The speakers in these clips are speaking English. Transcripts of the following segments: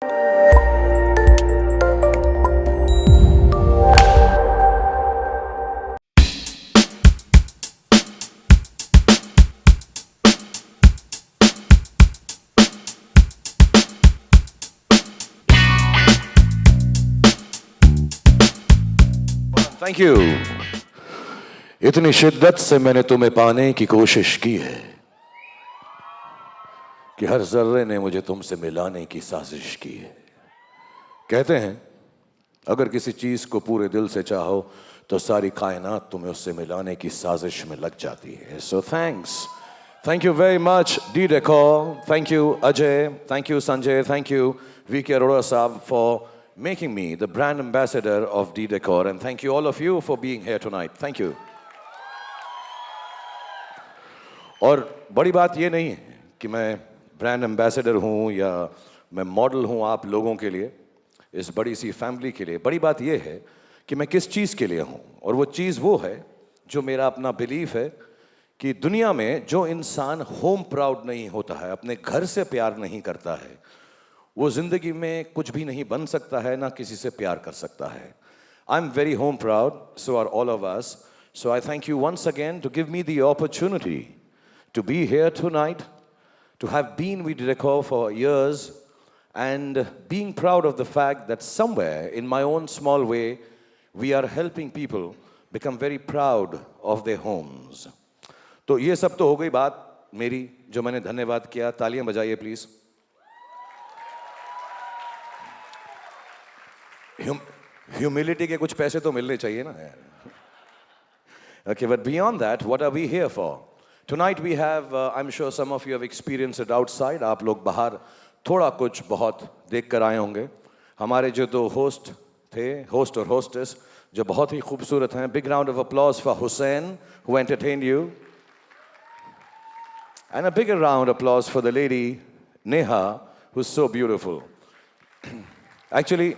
Thank you. इतनी शिद्दत से मैंने तुम्हें पाने की कोशिश की है कि हर जर्रे ने मुझे तुमसे मिलाने की साजिश की है। कहते हैं अगर किसी चीज को पूरे दिल से चाहो तो सारी कायनात तुम्हें उससे मिलाने की साजिश में लग जाती है। So thank you very much D Decor, thank you Ajay, thank you Sanjay, thank you VK Arora साहब for making me the brand ambassador of D Decor, and thank you all of you for being here tonight. Thank you. और बड़ी बात ये नहीं है कि मैं brand ambassador हूँ या मैं मॉडल हूँ आप लोगों के लिए, इस बड़ी सी फैमिली के लिए। बड़ी बात ये है कि मैं किस चीज़ के लिए हूँ, और वो चीज़ वो है जो मेरा अपना बिलीफ है कि दुनिया में जो इंसान होम प्राउड नहीं होता है, अपने घर से प्यार नहीं करता है, वो जिंदगी में कुछ भी नहीं बन सकता है, ना किसी से प्यार कर सकता है। I am very home proud, so are all of us. So I thank you once again to give me the opportunity to be here tonight, to have been with Decor for years, and being proud of the fact that somewhere in my own small way we are helping people become very proud of their homes. तो ये सब तो हो गई बात मेरी जो मैंने धन्यवाद किया। तालियां बजाइए प्लीज। ह्यूमिलिटी के कुछ पैसे तो मिलने चाहिए ना यार। Okay, but beyond that, what are we here for? Tonight we have, I'm sure some of you have experienced it outside. आप लोग बाहर थोड़ा कुछ बहुत देख कर आए होंगे। हमारे जो दो होस्ट थे, होस्ट और होस्टेस, जो बहुत ही खूबसूरत हैं। Big round of applause for Hussein, who entertained you. And a bigger round of applause for the lady, Neha, who's so beautiful. Actually,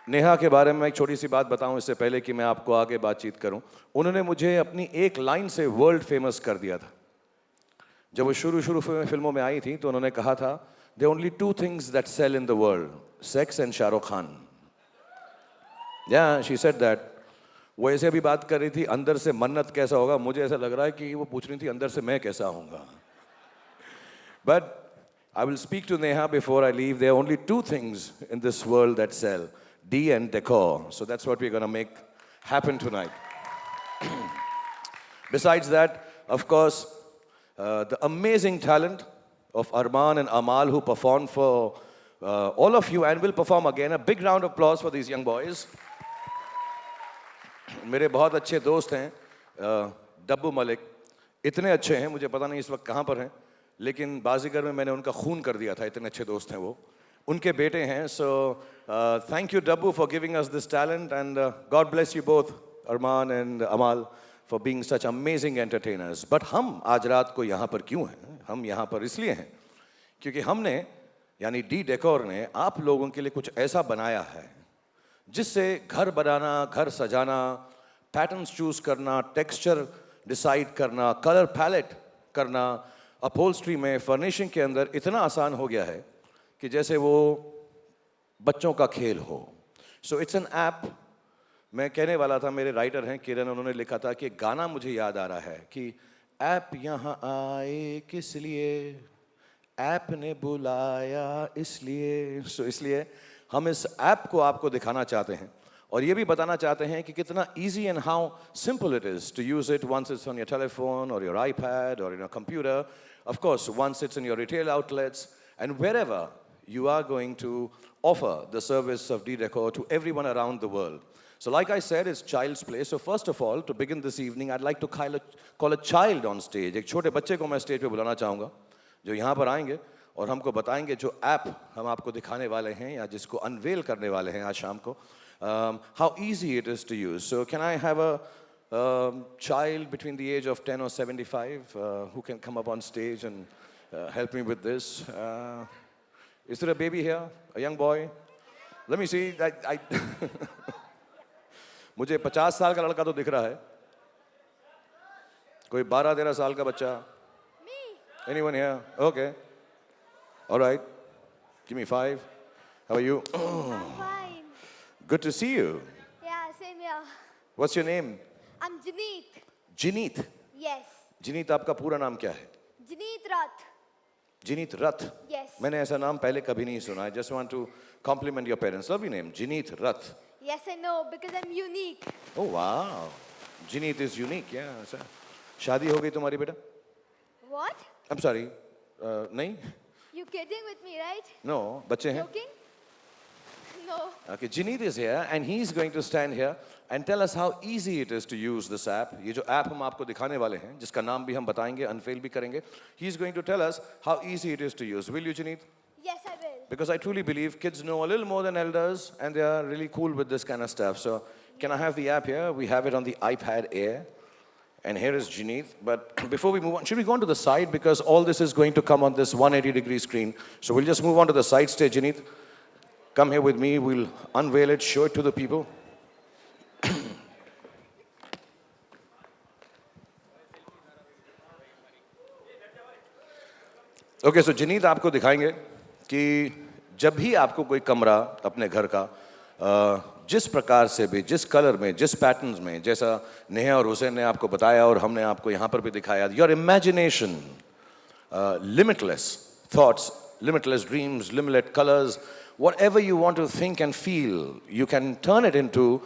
Neha के बारे में एक छोटी सी बात बताऊं इससे पहले कि मैं आपको आगे बातचीत करूं। उन्होंने मुझे अपनी एक लाइन से वर्ल्ड फेमस कर दिया था। जब वो शुरू में फिल्मों में आई थी तो उन्होंने कहा था, there are only two things that sell in the world, sex and Shahrukh Khan. Yeah, she said that. वो ऐसे भी बात कर रही थी, अंदर से मन्नत कैसा होगा, मुझे ऐसा लग रहा है कि वो पूछ रही थी अंदर से मैं कैसा होऊंगा। But I will speak to Neha before I leave. There are only two things in this world that sell, D and Decor. So that's what we're going to make happen tonight. Besides that, of course, the amazing talent of Arman and Amal, who performed for all of you and will perform again. A big round of applause for these young boys. मेरे बहुत अच्छे दोस्त हैं, डब्बू मलिक। इतने अच्छे हैं, मुझे पता नहीं इस वक्त कहाँ पर हैं, लेकिन बाजीगर में मैंने उनका खून कर दिया था, इतने अच्छे दोस्त हैं वो। उनके बेटे हैं। So thank you Dabboo for giving us this talent, and God bless you both Armaan and Amaal for being such amazing entertainers. But हम आज रात को यहाँ पर क्यों हैं? हम यहाँ पर इसलिए हैं क्योंकि हमने यानी डी डेकोर ने आप लोगों के लिए कुछ ऐसा बनाया है जिससे घर बनाना, घर सजाना, पैटर्न्स चूज करना, टेक्सचर डिसाइड करना, कलर पैलेट करना, अपहोल्स्ट्री में, फर्निशिंग के अंदर इतना आसान हो गया है कि जैसे वो बच्चों का खेल हो। So it's an app. मैं कहने वाला था, मेरे राइटर हैं किरण, उन्होंने लिखा था कि गाना मुझे याद आ रहा है कि ऐप यहाँ आए किस लिए, ऐप ने बुलाया इसलिए। सो इसलिए हम इस ऐप को आपको दिखाना चाहते हैं और ये भी बताना चाहते हैं कि कितना easy and how simple it is to use it once it's on your telephone or your iPad or in a computer. Of course, once it's in your retail outlets and wherever you are going to offer the service of D-Decor to everyone around the world. So like I said, it's child's play. So first of all, to begin this evening, I'd like to call a child on stage. एक छोटे बच्चे को मैं stage पे बुलाना चाहूँगा जो यहाँ पर आएंगे और हमको बताएंगे जो ऐप हम आपको दिखाने वाले हैं या जिसको अनवेल करने वाले हैं आज शाम को, how easy it is to use. So can I have a child between the age of 10 or 75 who can come up on stage and help me with this? Is there a baby here? A young boy? Let me see. मुझे 50 साल का लड़का तो दिख रहा है, कोई 12-13 साल का बच्चा? Anyone here? Okay. All right. Give me 5. How are you? I'm fine. Good to see you. Yeah, same here. What's your name? I'm Janeet. Jineet. Yes. जिनीत आपका पूरा नाम क्या है? Janeet Rath. जिनीत रथ. Yes. मैंने ऐसा नाम पहले कभी नहीं सुना. I just want to compliment your parents. Lovely name. जिनीत Rath. Yes, I know, because I'm unique. Oh wow. जिनीत is unique. Yeah. Sir. शादी हो गई तुम्हारी बेटा? What? I'm sorry. नहीं? You kidding with me, right? No. बच्चे हैं? Joking? No. Okay. Jineet is here and he's going to stand here and tell us how easy it is to use this app. ये जो app हम आपको दिखाने वाले हैं, जिसका नाम भी हम बताएंगे, unveil भी करेंगे. He's going to tell us how easy it is to use. Will you, Jineet? Yes, I will. Because I truly believe kids know a little more than elders and they are really cool with this kind of stuff. So can I have the app here? We have it on the iPad Air. And here is Jineet. But before we move on, should we go on to the side? Because all this is going to come on this 180-degree screen. So we'll just move on to the side stage, Jineet. Come here with me. We'll unveil it, show it to the people. Okay, so Jineet आपको दिखाएंगे कि जब भी आपको कोई कमरा अपने घर का जिस प्रकार से भी, जिस कलर में, जिस पैटर्न्स में, जैसा नेहा और हुसैन ने आपको बताया और हमने आपको यहाँ पर भी दिखाया, your imagination, limitless thoughts, limitless dreams, limitless colors, whatever you want to think and feel, you can turn it into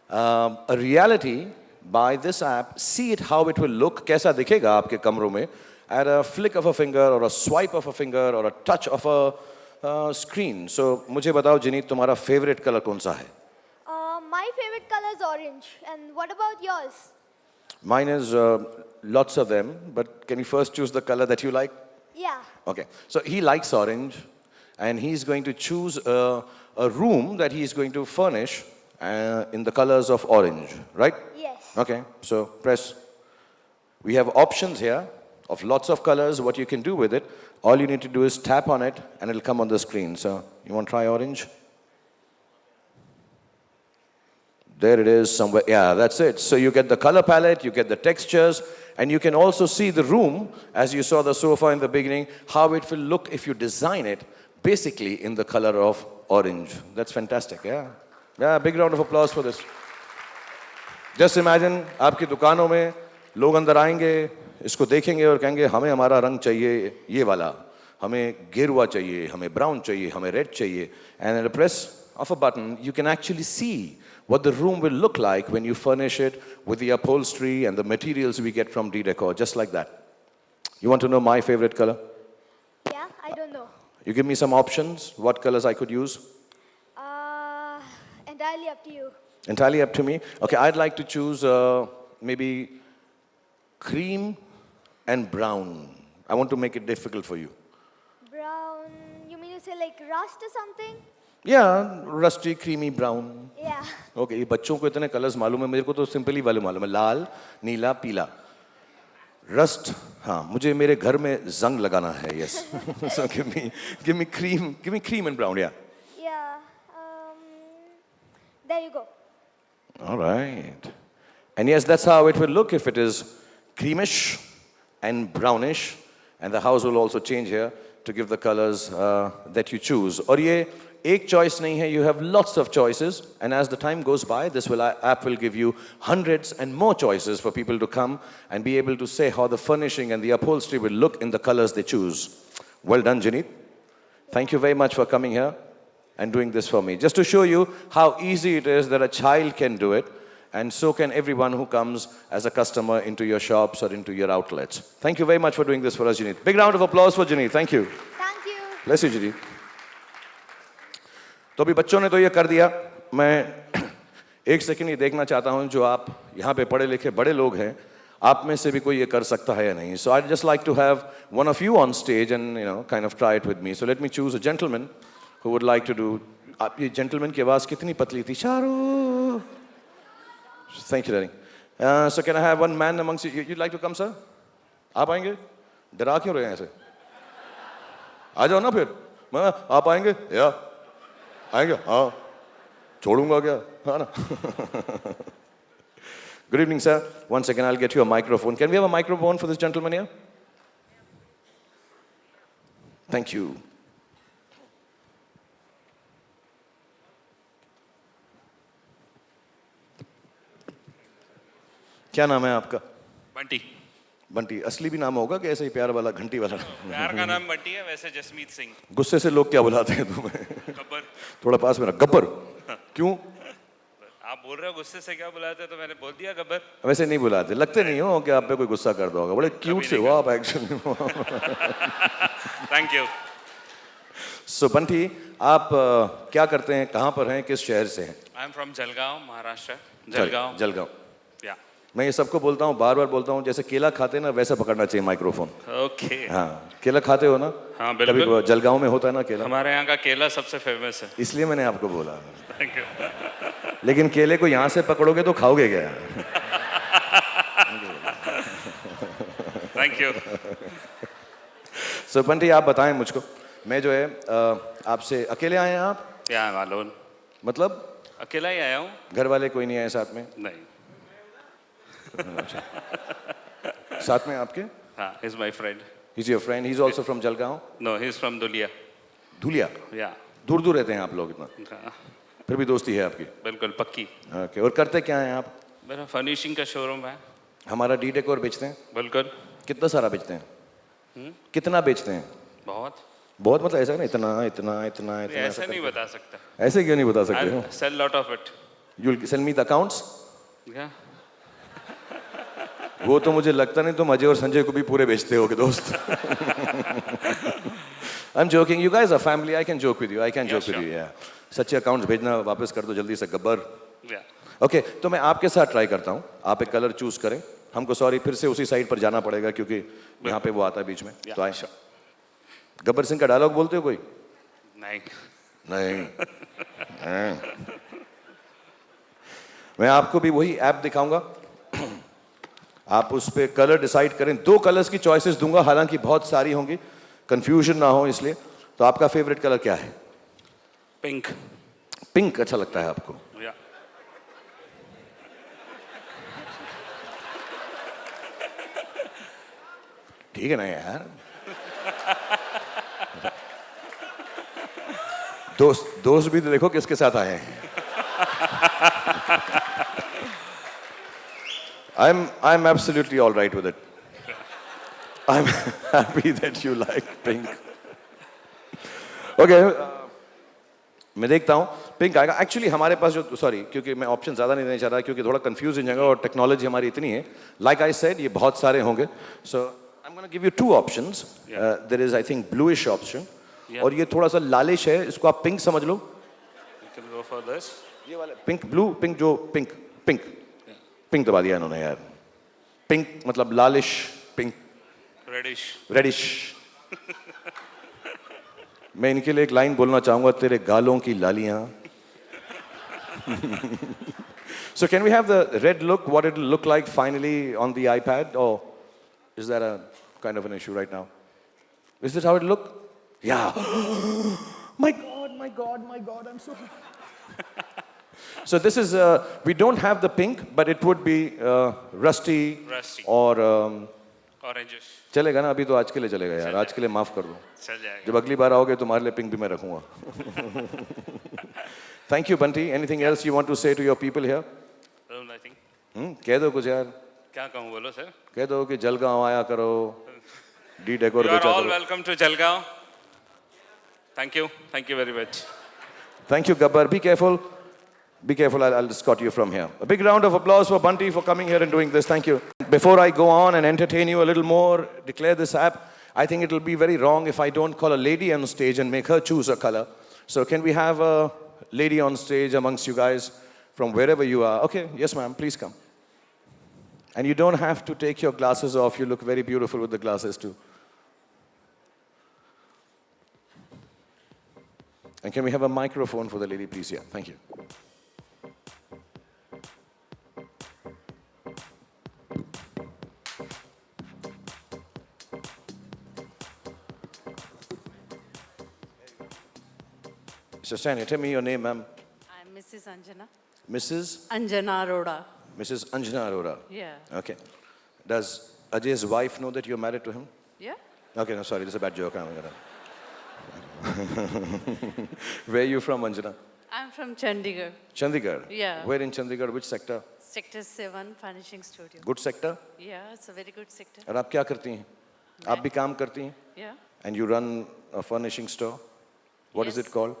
a reality by this app. See it how it will look. कैसा दिखेगा आपके कमरों में at a flick of a finger or a swipe of a finger or a touch of a screen. So मुझे बताओ जिनीत तुम्हारा favorite color कौन सा है? My favorite color is orange. And what about yours? Mine is lots of them, but can you first choose the color that you like? Yeah. Okay, so he likes orange and he's going to choose a room that he's going to furnish in the colors of orange, right? Yes. Okay, so press. We have options here of lots of colors, what you can do with it. All you need to do is tap on it and it'll come on the screen. So you want to try orange? There it is somewhere. Yeah, that's it. So you get the color palette, you get the textures, and you can also see the room, as you saw the sofa in the beginning, how it will look if you design it basically in the color of orange. That's fantastic, yeah? Yeah, big round of applause for this. Just imagine, आपकी दुकानों में लोग अंदर आएंगे, इसको देखेंगे और कहेंगे हमें हमारा रंग चाहिए ये वाला, हमें गेरुआ चाहिए, हमें ब्राउन चाहिए, हमें रेड चाहिए. And at a press of a button, you can actually see what the room will look like when you furnish it with the upholstery and the materials we get from D-Decor, just like that. You want to know my favorite color? Yeah, I don't know. You give me some options, what colors I could use? Entirely up to you. Entirely up to me. Okay, I'd like to choose maybe cream and brown. I want to make it difficult for you. Brown, you mean to say like rust or something? Yeah, rusty, creamy brown. Yeah. Okay, ये बच्चों को इतने colours मालूम है, मेरे को तो simply वाले मालूम है, लाल, नीला, पीला. Rust, हाँ, मुझे मेरे घर में जंग लगाना है, yes. So give me cream and brown, yeah. Yeah. There you go. All right. And yes, that's how it will look if it is creamish and brownish, and the house will also change here to give the colors that you choose. और ये एक choice नहीं है, you have lots of choices, and as the time goes by, this app will give you hundreds and more choices for people to come and be able to say how the furnishing and the upholstery will look in the colors they choose. Well done, Jineet. Thank you very much for coming here and doing this for me. Just to show you how easy it is that a child can do it, and so can everyone who comes as a customer into your shops or into your outlets. Thank you very much for doing this for us, Jineet. Big round of applause for Jineet. Thank you. Thank you. Bless you, Jineet. तो अभी बच्चों ने तो ये कर दिया. मैं एक सेकंड ये देखना चाहता हूँ जो आप यहाँ पे पढ़े लिखे बड़े लोग हैं, आप में से भी कोई ये कर सकता है या नहीं. So I'd just like to have one of you on stage and kind of try it with me. So let me choose a gentleman who would like to do. आप ये gentleman की आवाज़ कितनी पतली थी? Charu. Thank you, darling. So can I have one man amongst you? You'd like to come, sir? आप आएंगे? डरा क्यों रहे हैं ऐसे? आ जाओ ना फिर. आप आएंगे? या आएंगे? हाँ. छोड़ूंगा क्या? हाँ ना. Good evening, sir. Once again, I'll get you a microphone. Can we have a microphone for this gentleman here? Thank you. क्या नाम है आपका? बंटी। बंटी। असली भी नाम होगा कि ऐसे ही प्यार वाला, घंटी वाला? प्यार का नाम बंटी है, वैसे जसमीत सिंह। गुस्से से लोग क्या बुलाते हैं तुम्हें? गब्बर। थोड़ा पास में रख। गब्बर? क्यों? आप बोल रहे हो गुस्से से क्या बुलाते हैं, तो मैंने बोल दिया गब्बर। वैसे नहीं बुलाते, लगते नहीं हो कि आप पे कोई गुस्सा कर दो होगा। बड़े क्यूट से हो आप actually. Thank you. So Bunty, आप क्या करते हैं, कहाँ पर हैं, किस शहर से हैं? I am from Jalgaon, Maharashtra. Jalgaon. Jalgaon. या। मैं ये सबको बोलता हूँ, बार बार बोलता हूँ, जैसे केला खाते हैं ना वैसा पकड़ना चाहिए माइक्रोफोन। ओके। हाँ, केला खाते हो ना? हाँ, बिल्कुल। कभी जलगांव में होता है ना केला? हमारे यहाँ का केला सबसे फेमस है। इसलिए मैंने आपको बोला। Thank you. लेकिन केले को यहाँ से पकड़ोगे तो खाओगे क्या? Thank you. सो बंटी, आप बताएं मुझको, मैं जो है आपसे, अकेले आए हैं आप? या मालूम। मतलब अकेला ही आया हूँ। घर वाले कोई नहीं आए साथ में? नहीं। साथ में आपके? हाँ, is my friend. He's your friend. He's also from Jalgaon? No, he is from Dhulia. Dhulia? Yeah. दूर दूर रहते हैं आप लोग इतना, हाँ, फिर भी दोस्ती है आपकी? बिल्कुल पक्की। ओके, और करते क्या हैं आप? मेरा फर्निशिंग का शोरूम है। हमारा डी डेकोर बेचते हैं? बिल्कुल। कितना सारा बेचते हैं? कितना बेचते हैं? बहुत। बहुत मतलब ऐसा ना, इतना इतना इतना इतना ऐसे नहीं बता सकता। ऐसे क्यों नहीं बता सकते हो? I sell lot of it. You'll send me the accounts? या। वो तो मुझे लगता नहीं तुम अजय और संजय को भी पूरे बेचते होगे दोस्त। I'm joking. You guys are family. I can joke with you. I can joke with you. Yeah. सच्चे अकाउंट्स भेजना वापस कर दो जल्दी से गब्बर। या। ओके, तो मैं आपके साथ ट्राई करता हूँ। आप एक कलर चूज करें। हमको सॉरी फिर से उसी साइड पर जाना पड़ेगा क्योंकि यहाँ पे वो आता है बीच में। तो आए। गब्बर सिंह का डायलॉग बोलते हो कोई? नहीं। नहीं। मैं आपको भी वही ऐप दिखाऊंगा, आप उस पे कलर डिसाइड करें। 2 कलर्स की चॉइसेस दूंगा, हालांकि बहुत सारी होंगी, कंफ्यूजन ना हो इसलिए। तो आपका फेवरेट कलर क्या है? पिंक। पिंक अच्छा लगता है आपको? या। ठीक है ना यार। दोस्त भी तो देखो किसके साथ आए हैं। I'm absolutely all right with it. I'm happy that you like pink. Okay, मैं देखता हूँ पिंक आएगा। एक्चुअली हमारे पास जो, सॉरी क्योंकि मैं ऑप्शन ज़्यादा नहीं देना चाह रहा क्योंकि थोड़ा कंफ्यूज हो जाएगा और टेक्नोलॉजी हमारी इतनी है। लाइक आई सेड, ये बहुत सारे होंगे। So I am gonna give you 2 options. There is I think bluish option, और ये थोड़ा सा लालिश है, इसको आप पिंक समझ लो। You can go for this. ये वाला पिंक, ब्लू पिंक, जो पिंक पिंक पिंक दबा दिया इन्होंने यार। पिंक मतलब लालिश पिंक, रेडिश। रेडिश। मैं इनके लिए एक लाइन बोलना चाहूंगा, तेरे गालों की लालियां। So can we have the red look, what it will look like finally on the iPad, or is that a kind of an issue right now? Is this how it look? Yeah. My God, my God, my God, I'm so... So this is, we don't have the pink, but it would be rusty, Rusty. or Oranges. चलेगा ना? अभी तो आज के लिए चलेगा यार, आज के लिए माफ कर दो। चल जाएगा। जब अगली बार आओगे तुम्हारे लिए पिंक भी मैं रखूंगा। Thank you, Bunty. Anything else you want to say to your people here? Nothing. कह दो कुछ यार। क्या कहूँ, बोलो सर। कह दो कि जलगांव आया करो, डी डेकोर You are बेचा all करो। welcome to Jalgaon. Thank you. Thank you very much. Thank you, Gabbar. Be careful. Be careful. I'll escort you from here. A big round of applause for Bunty for coming here and doing this. Thank you. Before I go on and entertain you a little more, declare this app, I think it will be very wrong if I don't call a lady on stage and make her choose a color. So can we have a lady on stage amongst you guys from wherever you are? Okay. Yes, ma'am. Please come. And you don't have to take your glasses off. You look very beautiful with the glasses too. And can we have a microphone for the lady, please? Yeah, thank you. Mr. Stanley, tell me your name, ma'am. I'm Mrs. Anjana. Mrs. Anjana Arora. Mrs. Anjana Arora. Yeah. Okay. Does Ajay's wife know that you're married to him? Yeah? Okay, no, sorry, this is a bad joke. I'm gonna... Where are you from, Anjana? I'm from Chandigarh. Chandigarh? Yeah. Where in Chandigarh? Which sector? Sector 7 Furnishing Studio. Good sector. Yeah, it's a very good sector. और आप क्या करती हैं? आप भी काम करती हैं? Yeah. And you run a furnishing store? What is Yes. it called?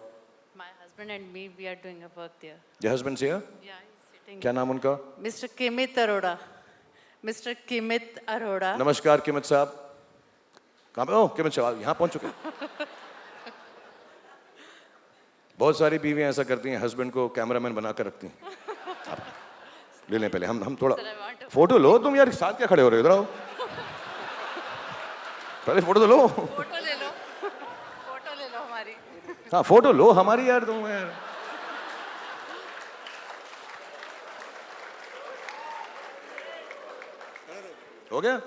My husband and me, we are doing a work there. Your husband's here? Yeah, he's sitting. क्या नाम उनका? Mr. Kimit Arora. Mr. Kimit Arora. नमस्कार किमित साहब। कहाँ पे? ओह किमित साहब यहाँ पहुँच चुके हैं। बहुत सारी बीवियाँ ऐसा करती हैं, हस्बैंड को कैमरामैन बना कर रखती हैं। आप ले लें पहले, हम थोड़ा Sir, I want to photo लो। तुम यार साथ क्या खड़े हो रहे हो? इधर आओ, पहले फोटो तो लो। photo ले लो. Photo ले लो हमारी. हाँ फोटो लो हमारी यार, तुम यार। हो गया?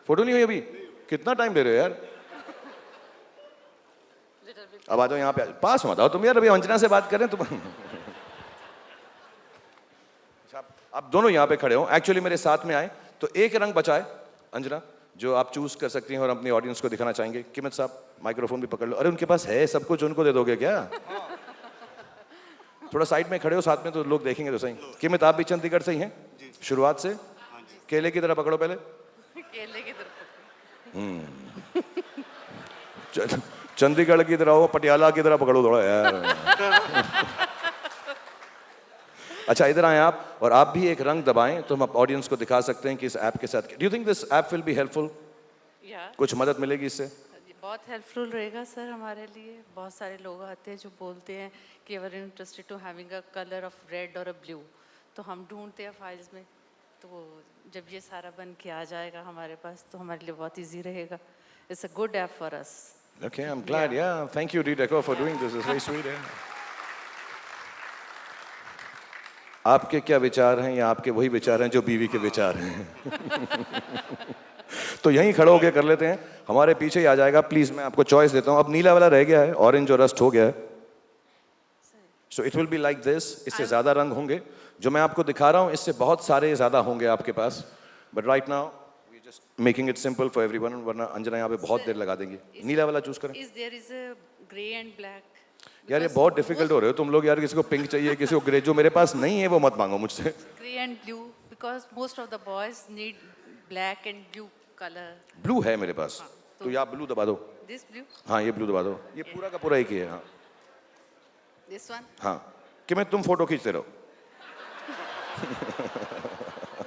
फोटो नहीं हुई अभी? कितना टाइम ले रहे हो यार? अब आ जाओ यहाँ पे, पास मत आओ तुम यार, अभी अंजना से बात कर रहे हैं तुम। अच्छा, आप दोनों यहाँ पे खड़े हो, एक्चुअली मेरे साथ में आए तो एक रंग बचा है अंजना, जो आप चूज कर सकती हैं और अपनी ऑडियंस को दिखाना चाहेंगे। किमित साहब माइक्रोफोन भी पकड़ लो। अरे उनके पास है सब कुछ, उनको दे दोगे क्या? थोड़ा साइड में खड़े हो साथ में तो लोग देखेंगे तो सही। किमित आप भी चंडीगढ़ से ही हैं शुरुआत से? केले की तरह पकड़ो पहले। केले की तरफ. चंडीगढ़ की तरह हो, पटियाला की तरह पकड़ो थोड़ा यार। अच्छा इधर आए आप, और आप भी एक रंग दबाएं तो हम ऑडियंस को दिखा सकते हैं कि इस ऐप के साथ। Do you think this app will be helpful? Yeah. कुछ मदद मिलेगी इससे? बहुत हेल्पफुल रहेगा सर हमारे लिए. बहुत सारे लोग आते हैं जो बोलते हैं कि अगर interested to having a colour of red और अ ब्लू, तो हम ढूंढते हैं फाइल्स में. तो जब ये सारा बन के आ जाएगा हमारे पास तो हमारे लिए बहुत इजी रहेगा. It's a good app for us. Okay, I'm glad. Yeah, thank you, Deco, for doing this. It's very sweet. Yeah. आपके क्या विचार हैं, या आपके वही विचार हैं जो बीवी के विचार हैं? तो यहीं खड़े होके कर लेते हैं, हमारे पीछे ही आ जाएगा। प्लीज मैं आपको चॉइस देता हूँ। अब नीला वाला रह गया है, ऑरेंज और रस्ट हो गया है। So it will be like this. इससे ज्यादा रंग होंगे जो मैं आपको दिखा रहा हूँ, इससे बहुत सारे ज्यादा होंगे आपके पास। But right now making it simple for everyone, वरना अंजना यहाँ पे बहुत देर लगा देंगी। नीला वाला चूज करें। Is there is a grey and black? यार ये बहुत डिफिकल्ट हो रहे हो तुम लोग यार। किसी को पिंक चाहिए, किसी को ग्रे। जो मेरे पास नहीं है वो मत मांगो मुझसे। Grey and blue, because most of the boys need black and blue colour. Blue है मेरे पास, तो ये आप ब्लू दबा दो। दिस ब्लू, हाँ ये ब्लू दबा दो। ये पूरा का पूरा एक ही है। हाँ दिस वन. हाँ कि मैं तुम फोटो खींचते रहो।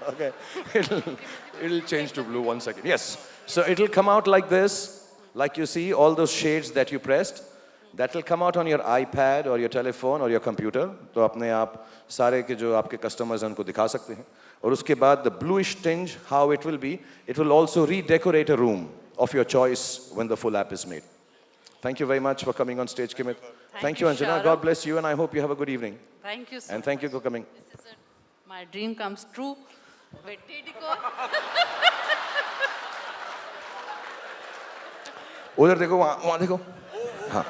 Okay, it'll change to blue 1 second. Yes, so it'll come out like this, like you see all those shades that you pressed. That will come out on your iPad or your telephone or your computer. तो अपने आप सारे के जो आपके customers हैं उनको दिखा सकते हैं। और उसके बाद the bluish tinge, how it will be, it will also redecorate a room of your choice when the full app is made. Thank you very much for coming on stage, Kimit. Thank you, Anjana. Sharon. God bless you, and I hope you have a good evening. Thank you so And thank you for coming. This is my dream comes true with Deco. उधर देखो, वहाँ देखो। हाँ।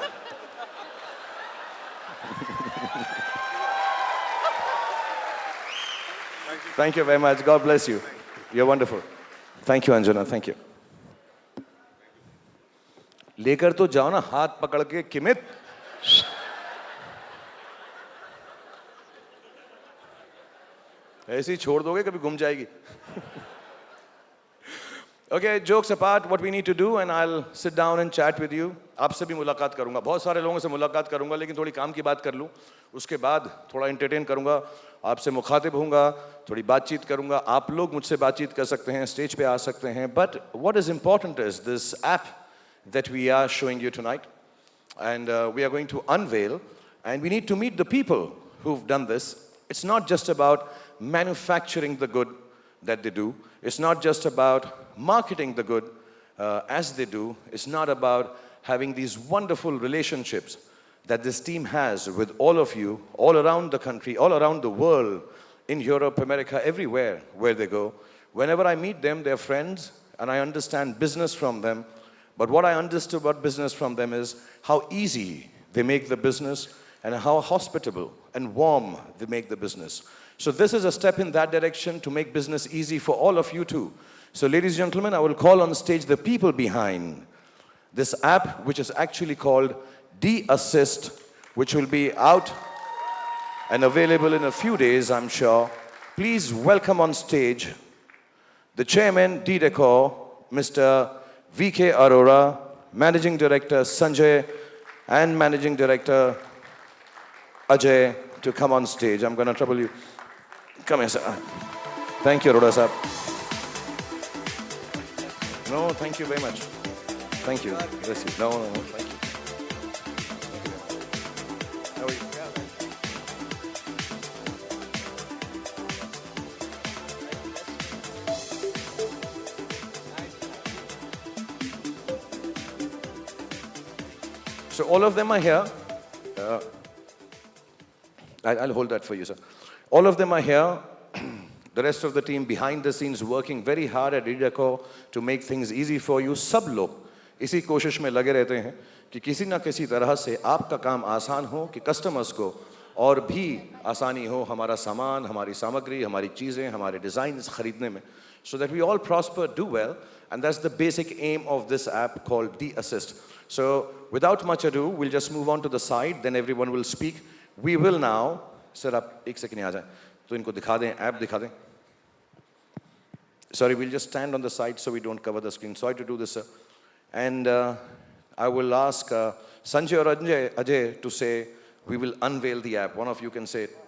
Thank you very much. God bless you. You're wonderful. Thank you, Anjana. Thank you. लेकर तो जाओ ना हाथ पकड़ के किमित। ऐसे ही छोड़ दोगे कभी गुम जाएगी। Okay, jokes apart, what we need to do, and I'll sit down and chat with you. आपसे भी मुलाकात करूंगा, बहुत सारे लोगों से मुलाकात करूंगा, लेकिन थोड़ी काम की बात कर लूं। उसके बाद थोड़ा एंटरटेन करूंगा, आपसे मुखातिब होऊंगा, थोड़ी बातचीत करूंगा। आप लोग मुझसे बातचीत कर सकते हैं, स्टेज पे आ सकते हैं। But what is important is this app that we are showing you tonight, and we are going to unveil, and we need to meet the people who've done this. It's not just about manufacturing the good that they do. It's not just about marketing the good as they do. It's not about having these wonderful relationships that this team has with all of you, all around the country, all around the world, in Europe, America, everywhere where they go. Whenever I meet them, they're friends, and I understand business from them. But what I understood about business from them is how easy they make the business and how hospitable and warm they make the business. So this is a step in that direction to make business easy for all of you too. So ladies and gentlemen, I will call on stage the people behind this app, which is actually called D-Assist, which will be out and available in a few days, I'm sure. Please welcome on stage the chairman, D-Decor, Mr. V.K. Arora, Managing Director Sanjay, and Managing Director Ajay to come on stage. I'm going to trouble you. Come here, sir. Thank you, Arora sir. No, thank you very much. Thank you. Bless you. No, thank you. How are you? So all of them are here. I'll hold that for you, sir. All of them are here. The rest of the team behind the scenes working very hard at D-Decor to make things easy for you. सब लोग इसी कोशिश में लगे रहते हैं कि किसी ना किसी तरह से आपका काम आसान हो, कि कस्टमर्स को और भी आसानी हो हमारा सामान, हमारी सामग्री, हमारी चीज़ें, हमारे डिज़ाइंस खरीदने में. So that we all prosper, do well, and that's the basic aim of this app called D-Assist. So without much ado, we'll just move on to the side, then everyone will speak. We will now, sir, आप एक second आ जाएं, तो इनको दिखा दें, app दिखा दें. Sorry, we'll just stand on the side so we don't cover the screen. Sorry to do this, sir. And I will ask Sanjay or Ajay to say, we will unveil the app. One of you can say it.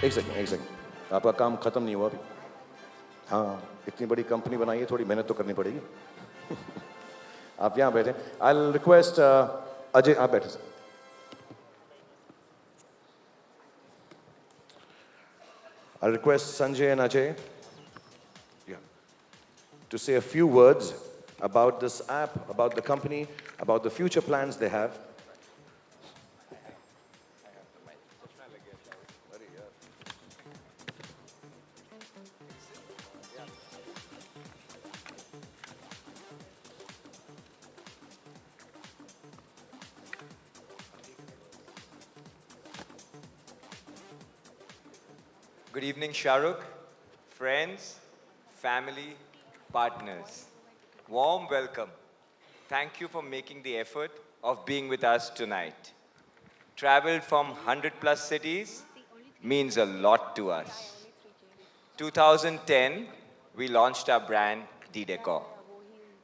एक second आपका काम खत्म नहीं हुआ अभी. हाँ, इतनी बड़ी कंपनी बनाई है, थोड़ी मेहनत तो करनी पड़ेगी. आप यहाँ बैठे. I'll request अजय, आप बैठे sir. I'll request Sanjay and Ajay to say a few words about this app, about the company, about the future plans they have. Good evening, Shahrukh, friends, family, partners. Warm welcome. Thank you for making the effort of being with us tonight. Traveled from 100+ cities means a lot to us. 2010, we launched our brand, D-Decor.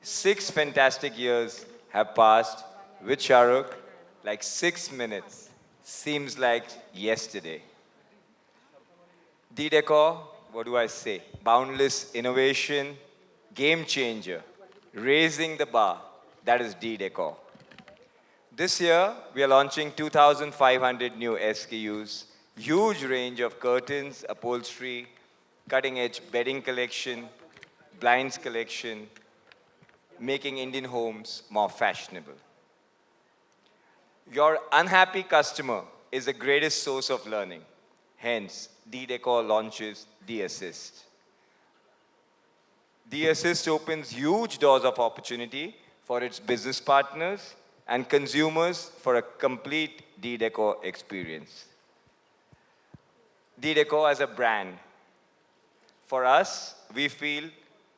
6 fantastic years have passed with Shahrukh, like 6 minutes. Seems like yesterday. D-Decor, what do I say? Boundless innovation, game changer, raising the bar. That is D-Decor. This year, we are launching 2,500 new SKUs, huge range of curtains, upholstery, cutting-edge bedding collection, blinds collection, making Indian homes more fashionable. Your unhappy customer is the greatest source of learning. Hence, D-Decor launches D-Assist. D-Assist opens huge doors of opportunity for its business partners and consumers for a complete D-Decor experience. D-Decor as a brand. For us, we feel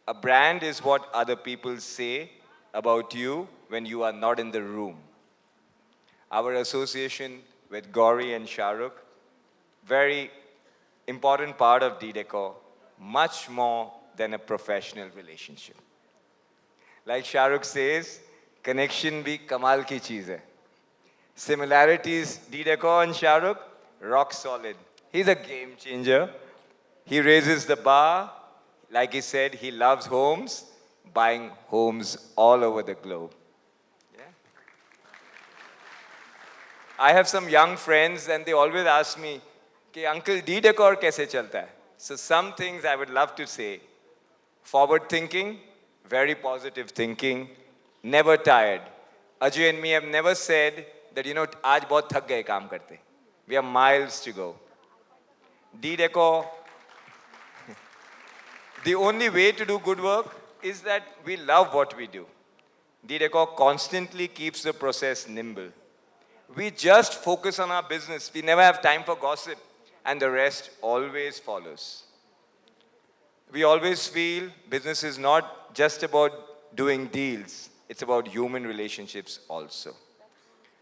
a brand is what other people say about you when you are not in the room. Our association with Gauri and Shahrukh, very important part of D-Decor, much more than a professional relationship. Like Shahrukh says, connection bhi kamal ki cheez hai. Similarities, D-Decor and Shahrukh, rock solid. He's a game changer. He raises the bar. Like he said, he loves homes, buying homes all over the globe. Yeah. I have some young friends and they always ask me, "Ki, Uncle, D-Decor kaise chalta hai?" So some things I would love to say. Forward thinking, very positive thinking, never tired. Ajay and me have never said that, aaj bahut thak gaye kaam karte. We have miles to go. D-Decor, the only way to do good work is that we love what we do. D-Decor constantly keeps the process nimble. We just focus on our business. We never have time for gossip, and the rest always follows. We always feel business is not just about doing deals. It's about human relationships also.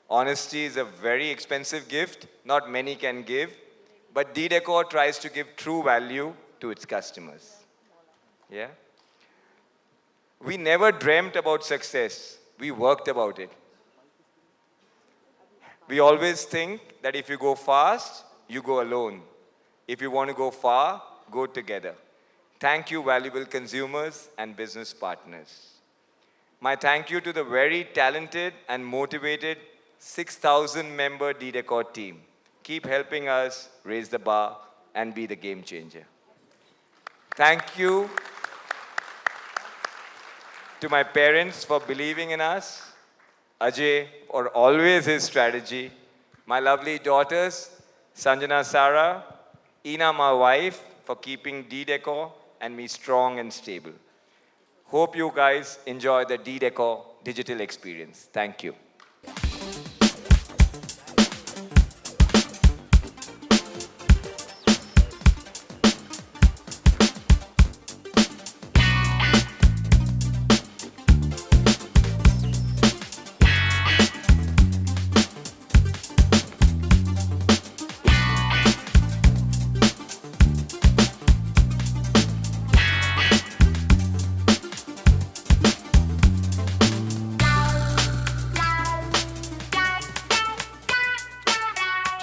Honesty is a very expensive gift. Not many can give. But D-Decor tries to give true value to its customers. Yeah? We never dreamt about success. We worked about it. We always think that if you go fast, you go alone. If you want to go far, go together. Thank you, valuable consumers and business partners. My thank you to the very talented and motivated 6,000-member D-Decor team. Keep helping us raise the bar and be the game changer. Thank you to my parents for believing in us, Ajay for always his strategy, my lovely daughters, Sanjana Sara, Ina my wife for keeping D-Decor and me strong and stable. Hope you guys enjoy the D-Decor digital experience. Thank you.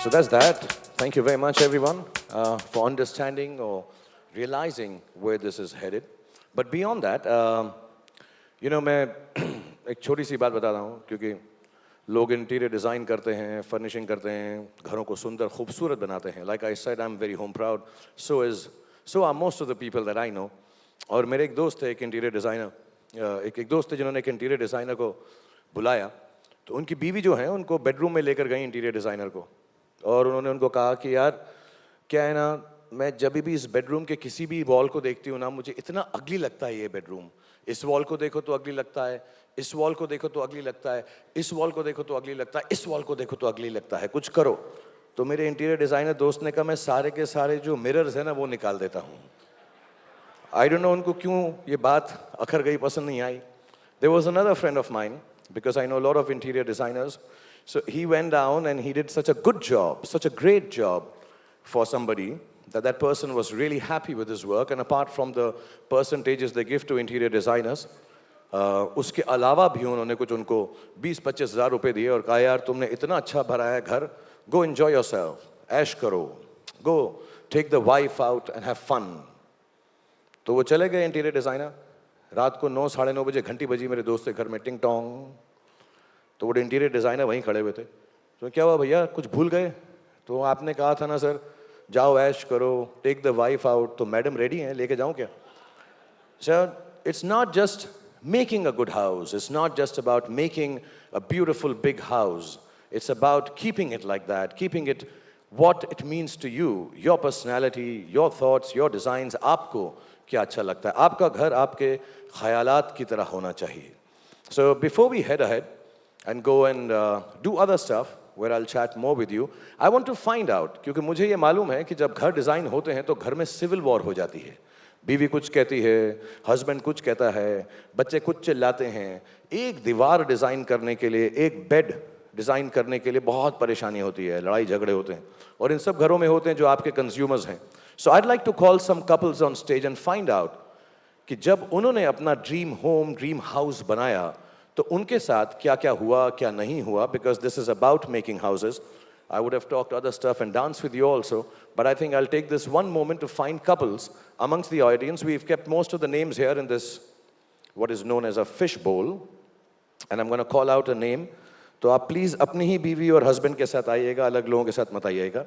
So that's that. Thank you very much, everyone, for understanding or realizing where this is headed. But beyond that, मैं एक छोटी सी बात बता रहा हूँ क्योंकि लोग interior design करते हैं, फर्निशिंग करते हैं, घरों को सुंदर, खूबसूरत बनाते हैं. Like I said, I'm very home proud. So are most of the people that I know. और मेरे एक दोस्त थे, एक इंटीरियर डिज़ाइनर, एक दोस्त थे जिन्होंने एक इंटीरियर डिज़ाइनर को बुलाया. तो उनकी बीवी जो है उनको बेडरूम में लेकर गई इंटीरियर डिज़ाइनर को, और उन्होंने उनको कहा कि यार क्या है ना, मैं जब भी इस बेडरूम के किसी भी वॉल को देखती हूँ ना, मुझे इतना अगली लगता है ये बेडरूम. इस वॉल को देखो तो अगली लगता है, इस वॉल को देखो तो अगली लगता है, इस वॉल को देखो तो अगली लगता है, इस वॉल को देखो तो अगली लगता है, कुछ करो. तो मेरे इंटीरियर डिज़ाइनर दोस्त ने कहा मैं सारे के सारे जो मिरर्स हैं ना वो निकाल देता हूँ. आई डोंट नो उनको क्यों ये बात अखर गई, पसंद नहीं आई. There was another friend of mine, because I know a lot of interior designers. So he went down and he did such a good job, such a great job for somebody that person was really happy with his work. And apart from the percentages they give to interior designers, उसके अलावा भी उन्होंने कुछ उनको 20-25 हज़ार रुपए दिए और कहा यार तुमने इतना अच्छा भरा है घर, go enjoy yourself, ऐश करो, go take the wife out and have fun. तो वो चले गए इंटीरियर डिज़ाइनर. रात को 9 साढ़े 9 बजे घंटी बजी मेरे दोस्त के घर में, टिंग टोंग. तो वो इंटीरियर डिज़ाइनर वहीं खड़े हुए थे. तो क्या हुआ भैया, कुछ भूल गए? तो आपने कहा था ना सर जाओ ऐश करो, टेक द वाइफ आउट. तो मैडम रेडी हैं, लेके जाऊँ क्या? So it's not just making a good house. It's not just about making a beautiful big house. It's about keeping it like that, keeping it what it means to you, your personality, your thoughts, your designs. आपको क्या अच्छा लगता है? आपका घर आपके ख्यालात की तरह होना चाहिए. So before we head ahead and go and do other stuff, where I'll chat more with you, I want to find out, क्योंकि मुझे ये मालूम है कि जब घर डिज़ाइन होते हैं तो घर में सिविल वॉर हो जाती है. बीवी कुछ कहती है, हस्बैंड कुछ कहता है, बच्चे कुछ चिल्लाते हैं. एक दीवार डिज़ाइन करने के लिए, एक बेड डिज़ाइन करने के लिए बहुत परेशानी होती है, लड़ाई झगड़े होते हैं, और इन सब घरों में होते हैं जो आपके कंज्यूमर्स हैं. सो I'd like to call some couples on stage and find out कि जब उन्होंने अपना ड्रीम होम, ड्रीम हाउस बनाया तो उनके साथ क्या क्या हुआ, क्या नहीं हुआ, because this is about making houses. I would have talked other stuff and danced with you also, but I think I'll take this one moment to find couples amongst the audience. We've kept most of the names here in this, what is known as a fish bowl, and I'm going to call out a name. तो आप please अपनी ही बीवी और husband के साथ आइएगा, अलग लोगों के साथ मत आइएगा.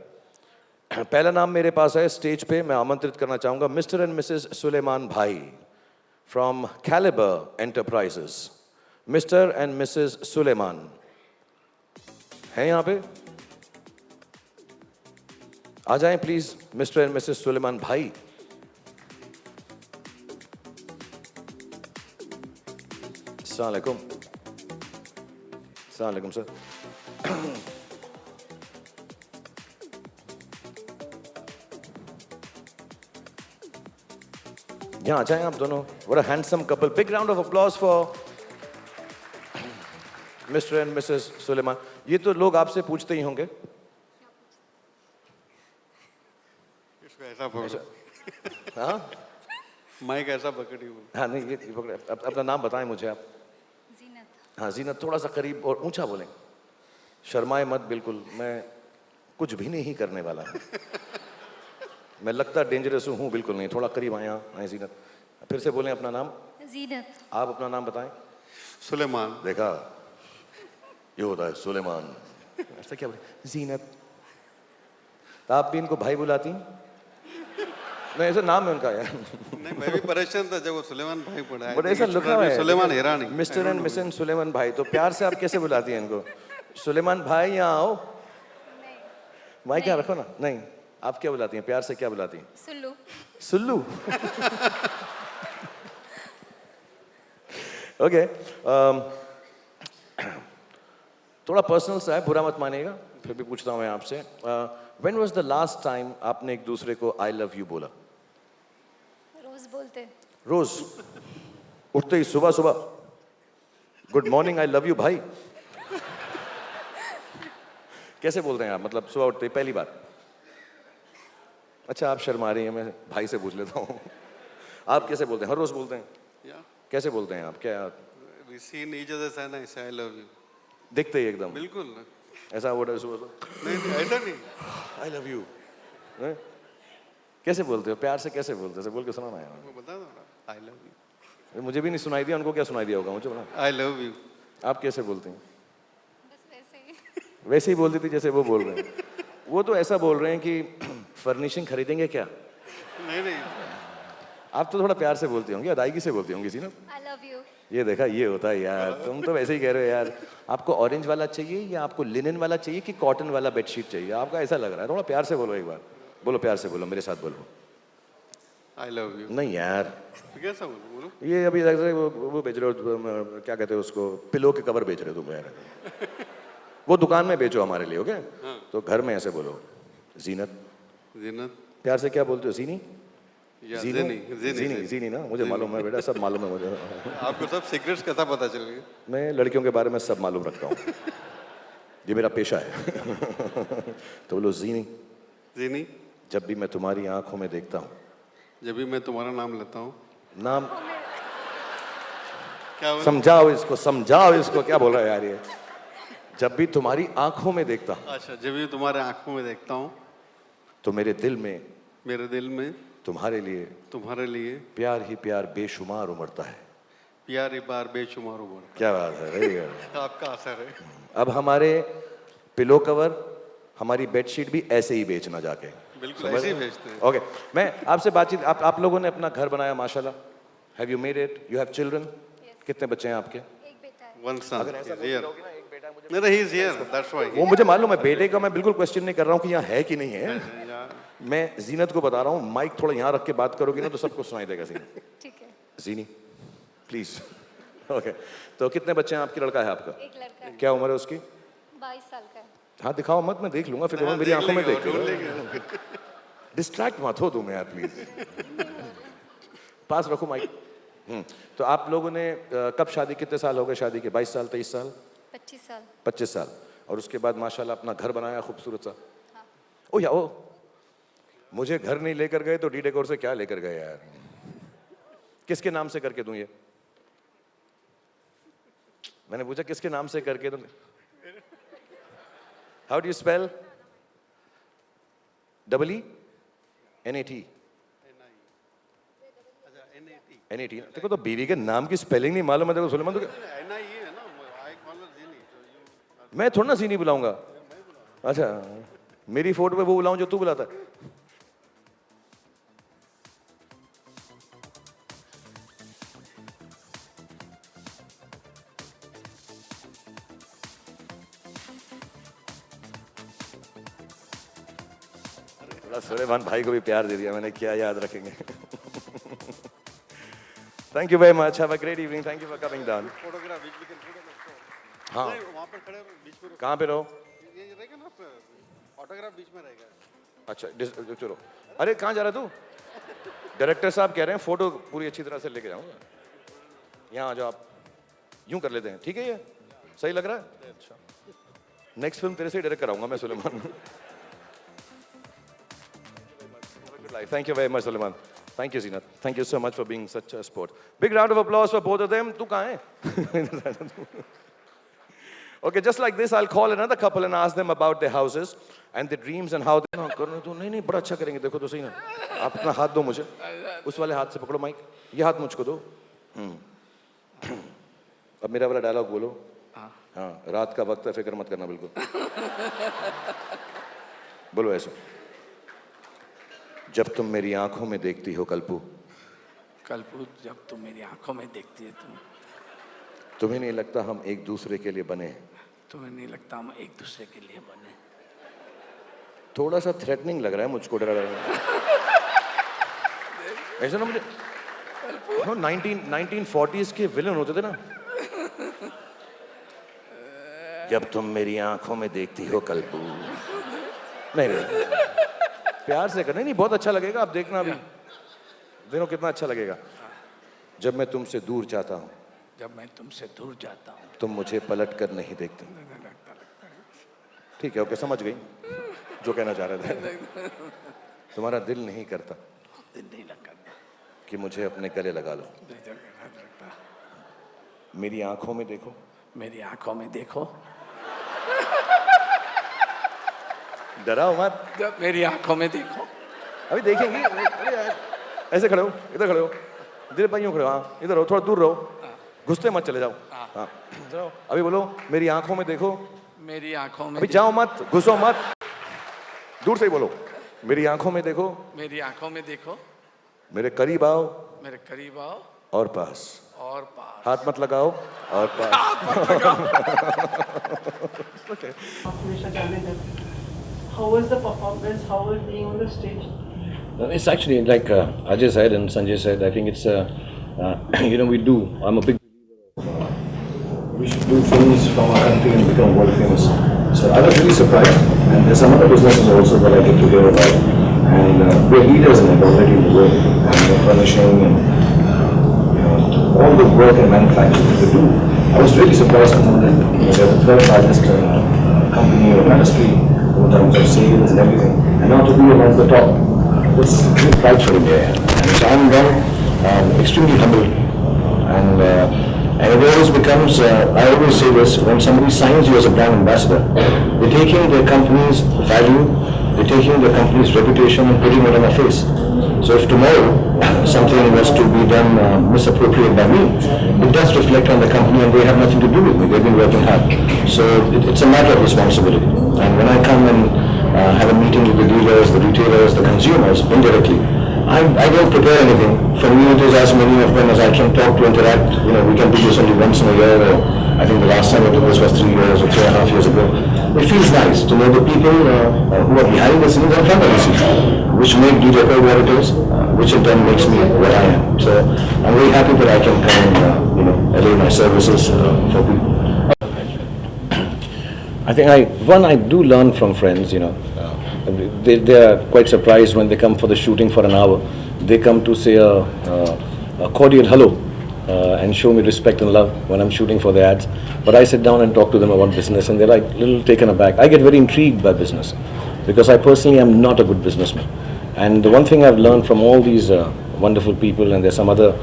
पहला नाम मेरे पास है स्टेज पे, मैं आमंत्रित करना चाहूँगा मिस्टर एंड मिसेस सुलेमान भाई from Caliber Enterprises. Mr and Mrs Suleman हैं यहाँ पे? आ जाएं please, Mr and Mrs Suleman भाई. अस्सलाम वालेकुम. अस्सलाम वालेकुम सर. यहाँ आ जाएं आप दोनों. What a handsome couple. Big round of applause for Mr and Mrs Suleman. ये तो लोग आपसे पूछते ही होंगे. इसको ऐसा पकड़ो. हाँ माइक ऐसा पकड़ी हुई. हाँ नहीं, ये पकड़े. अपना नाम बताएं मुझे आप. Zenith. हाँ जीनत, थोड़ा सा करीब और ऊंचा बोलें. शर्माए मत बिल्कुल, मैं कुछ भी नहीं करने वाला हूँ. मैं लगता डेंजरस हूँ बिल्कुल नहीं. थोड़ा करीब आए. आए जीनत, फिर से बोलें अपना नाम. Zenith. आप अपना नाम बताएं. सुलेमान. देखा, ये होता है सुलेमान. ऐसा क्या बोले? जीनत. तो आप भी इनको भाई बुलाती हैं? नहीं, ऐसा नाम है उनका यार. नहीं, मैं भी परेशान था जब वो सुलेमान भाई पढ़ा. बट ऐसा लिखा हुआ है Suleman Hirani. Mr and Mrs Suleman भाई. तो प्यार से आप कैसे बुलाती हैं इनको? सुलेमान भाई यहाँ आओ. माइक यहाँ रखो ना. नहीं, आप क्या बुलाती हैं? प्यार से क्या बुलाती हैं? Sulu. सुल्लू. ओके. थोड़ा पर्सनल सा है, बुरा मत मानिएगा, फिर भी पूछता हूँ मैं आपसे. When was the last time आपने एक दूसरे को आई लव यू बोला? रोज बोलते. रोज उठते ही सुबह सुबह good morning, I love you भाई. कैसे बोलते हैं आप? मतलब सुबह उठते ही पहली बार? अच्छा, आप शर्मा रही हैं, मैं भाई से पूछ लेता हूँ. आप कैसे बोलते हैं? हर रोज बोलते हैं? Yeah. कैसे बोलते हैं आप? क्या We seen each other and I say I love you. दिखते ही एकदम बिल्कुल. ऐसा वर्ड सुबह नहीं, ऐसा नहीं. I love you? कैसे बोलते हो? प्यार से कैसे बोलते हो? बोल के सुना ना यार. वो बता दो ना. I love you. मुझे भी नहीं सुनाई दिया, उनको क्या सुनाई दिया होगा? मुझे बता. I love you. आप कैसे बोलती हैं? बस वैसे ही. वैसे ही बोलती थी जैसे वो बोल रहे हैं. वो तो ऐसा बोल रहे हैं कि फर्निशिंग खरीदेंगे क्या? नहीं नहीं. आप तो थोड़ा प्यार से बोलती होंगी, अदायगी से बोलती होंगी. सी ना, I love you. ये देखा, ये होता है यार. तुम तो वैसे ही कह रहे हो यार. आपको ऑरेंज वाला चाहिए या आपको लिनन वाला चाहिए कि कॉटन वाला बेडशीट चाहिए? आपका ऐसा लग रहा है. थोड़ा प्यार से बोलो एक बार. बोलो, प्यार से बोलो, मेरे साथ बोलो. I love you. नहीं यार, तो कैसा बोलो? ये अभी लग रहा है वो बेच रहे हो, क्या कहते हो उसको, पिलो के कवर बेच रहे हो तुम यार. वो दुकान में बेचो हमारे लिए. ओके, तो घर में ऐसे बोलो. जीनत. जीनत. प्यार से क्या बोलते हो? जीनी? या जीनी? जीनी. जीनी, जीनी ना. मुझे मालूम है बेटा, सब मालूम है मुझे. आपको सब सीक्रेट्स कैसा पता चल गया? मैं लड़कियों के बारे में सब मालूम रखता हूँ. ये मेरा पेशा है. तो बोलो जीनी. जीनी. जब भी मैं तुम्हारी आंखों में देखता हूँ. जब भी मैं तुम्हारा नाम लेता हूँ. नाम क्या बोला? समझाओ इसको, समझाओ इसको, क्या बोल रहा है यार ये? जब भी तुम्हारी आंखों में देखता हूँ अच्छा, जब भी तुम्हारे आंखों में देखता हूँ तो मेरे दिल में तुम्हारे लिए प्यार ही प्यार बेशुमार उमड़ता है. प्यार ही बार बेशुमार उमड़. क्या बात है, वेरी गुड. आपका असर है. अब हमारे पिलो कवर, हमारी बेडशीट भी ऐसे ही बेचना जाके. बिल्कुल ऐसे ही बेचते हैं. ओके, मैं आपसे बातचीत, आप लोगों ने अपना घर बनाया माशाल्लाह, Have you made it? You have children? Yes. कितने बच्चे हैं आपके? एक बेटा है. One son. अगर ऐसा He's बोल here. रहोगे ना, एक बेटा मुझे No, no, he's here. That's why. वो मुझे मालूम है, बेटे का मैं बिल्कुल क्वेश्चन नहीं कर रहा हूँ कि यहाँ है कि नहीं है. मैं जीनत को बता रहा हूँ, माइक थोड़ा यहाँ रख के बात करोगी ना तो सबको सुनाई देगा. जीनत, ठीक है. जीनी प्लीज. ओके, तो कितने बच्चे हैं आपकी? लड़का है आपका? एक लड़का है. क्या उम्र है उसकी? 22 साल का है. हाँ दिखाओ मत, मैं देख लूंगा फिर. मेरी आंखों में देख लो, डिस्ट्रैक्ट मत हो तुम यार प्लीज. पास रखो माइक. तो आप लोगों ने कब शादी, कितने साल हो गए शादी के? 22 साल, 23 साल, 25 साल. 25 साल. और उसके बाद माशाल्लाह अपना घर बनाया खूबसूरत सा. ओ या ओ, मुझे घर नहीं लेकर गए तो डी डेकोर से क्या लेकर गए यार? किसके नाम से करके दूं ये? मैंने पूछा किसके नाम से करके दूं? How do you spell? EENAT. NAT. देखो तो बीवी के नाम की स्पेलिंग नहीं मालूम है देखो सुलेमान. तो NIE है ना. I call her Zini. So you. मैं थोड़ा ना सीनी बुलाऊंगा. अच्छा, मेरी फोटो पे वो बुलाऊं जो तू बुलाता है. थोड़ा सुलेमान भाई को भी प्यार दे दिया मैंने, क्या याद रखेंगे. Thank you very much. Have a great evening. Thank you for coming down. Photograph which we can put on the floor. हाँ. नहीं, वहाँ पर खड़े हो, बीच में रखो. कहाँ पे रहो? ये रहेगा ना. Photograph बीच में रहेगा. अच्छा चलो. अरे कहाँ जा रहा तू? डायरेक्टर साहब कह रहे हैं फोटो पूरी अच्छी तरह से लेके जाऊंगा. यहाँ आ जाओ आप. यूं कर लेते हैं, ठीक है? ये सही लग रहा है? अच्छा. नेक्स्ट फिल्म तेरे से ही डायरेक्ट कराऊंगा मैं Suleman. Thank you very much, Suleiman. Thank you, Zinat. Thank you so much for being such a sport. Big round of applause for both of them. तू कहाँ है? Okay, just like this, I'll call another couple and ask them about their houses and their dreams and how they. ना करने तो नहीं बड़ा अच्छा करेंगे. देखो तो सही ना. आप अपना हाथ दो मुझे. उस वाले हाथ से पकड़ो माइक. ये हाथ मुझको दो. अब मेरा वाला डायलॉग बोलो. हाँ, रात का वक्त है, फिक्र मत करना बिल्कुल. बोलो ऐसे. जब तुम मेरी आंखों में देखती हो कल्पू. कल्पू, जब तुम मेरी आंखों में देखती है तुम्हें नहीं लगता हम एक दूसरे के लिए बने? तुम्हें नहीं लगता हम एक दूसरे के लिए बने? थोड़ा सा थ्रेटनिंग लग रहा है मुझको. डरा ऐसा ना मुझे 1940s के विलन होते थे ना. जब तुम मेरी आंखों में देखती हो कल्पू. नहीं प्यार से करना. नहीं बहुत अच्छा लगेगा. आप देखना अभी देखो कितना अच्छा लगेगा. जब मैं तुमसे दूर जाता हूँ, जब मैं तुमसे दूर जाता हूँ, तुम मुझे पलट कर नहीं देखते. ठीक है, ओके, समझ गई जो कहना चाह रहे थे. तुम्हारा दिल नहीं करता दिल नहीं लगता कि मुझे अपने गले लगा लो. मेरी आंखों में देखो. मेरी आंखों में देखो. डराओ मत. जब मेरी आंखों में देखो. अभी देखेंगे. अरे यार, ऐसे खड़े हो, इधर खड़े हो. दिल पाइयों खड़े हो. हाँ, इधर हो, थोड़ा दूर रहो. घुसते मत चले जाओ. हाँ, जाओ. अभी बोलो मेरी आंखों में देखो. मेरी आंखों में. अभी जाओ मत, घुसो मत. दूर से ही बोलो. मेरी आंखों में देखो. मेरी आंखों में देखो. मेरे करीब आओ. मेरे करीब आओ. और पास. और पास. हाथ मत लगाओ. और पास. Okay. How was the performance? How was being on the stage? It's actually like Ajay said and Sanjay said. I think it's we do. I'm a big believer. We should do films from our country and become world famous. So I was really surprised. And there's some other businesses also that I get to hear about. And we're leaders in it already in the world. And furnishing and all the work and manufacturing that we do. I was really surprised to know that they're the third largest company or industry in terms of sales and everything. And now to be amongst the top, it's really pride for India. And so I'm extremely humbled. And it always becomes, I always say this, when somebody signs you as a brand ambassador, they're taking their company's value, they're taking their company's reputation and putting it on their face. So if tomorrow something was to be done misappropriated by me, it does reflect on the company and they have nothing to do with me. They've been working hard. So it's a matter of responsibility. And when I come and have a meeting with the dealers, the retailers, the consumers, indirectly, I don't prepare anything. For me, it is as many of them as I can talk to, interact. You know, we can do this only once in a year. Or I think the last time I did this was 3 years or 3.5 years ago. It feels nice to know the people who are behind the scenes and front of the scenes, which make DJ Code what it is, which in turn makes me what I am. So I'm very happy that I can come and allay my services for people. I think I do learn from friends, they are quite surprised when they come for the shooting for an hour. They come to say a cordial hello and show me respect and love when I'm shooting for the ads. But I sit down and talk to them about business and they're like a little taken aback. I get very intrigued by business because I personally am not a good businessman. And the one thing I've learned from all these wonderful people, and there's some other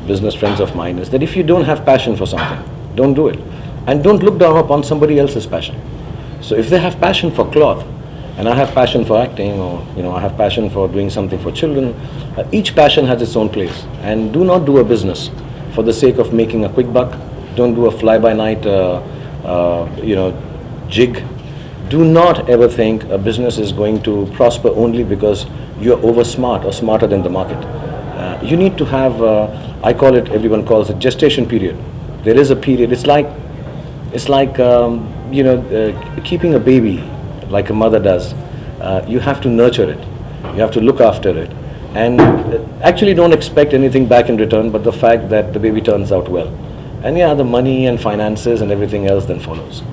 business friends of mine, is that if you don't have passion for something, don't do it. And don't look down upon somebody else's passion. So if they have passion for cloth, and I have passion for acting, or I have passion for doing something for children, each passion has its own place. And do not do a business for the sake of making a quick buck. Don't do a fly-by-night, jig. Do not ever think a business is going to prosper only because you're over smart or smarter than the market. You need to have, I call it, everyone calls it gestation period. There is a period. It's like keeping a baby like a mother does. You have to nurture it. You have to look after it. And actually don't expect anything back in return but the fact that the baby turns out well. And yeah, the money and finances and everything else then follows.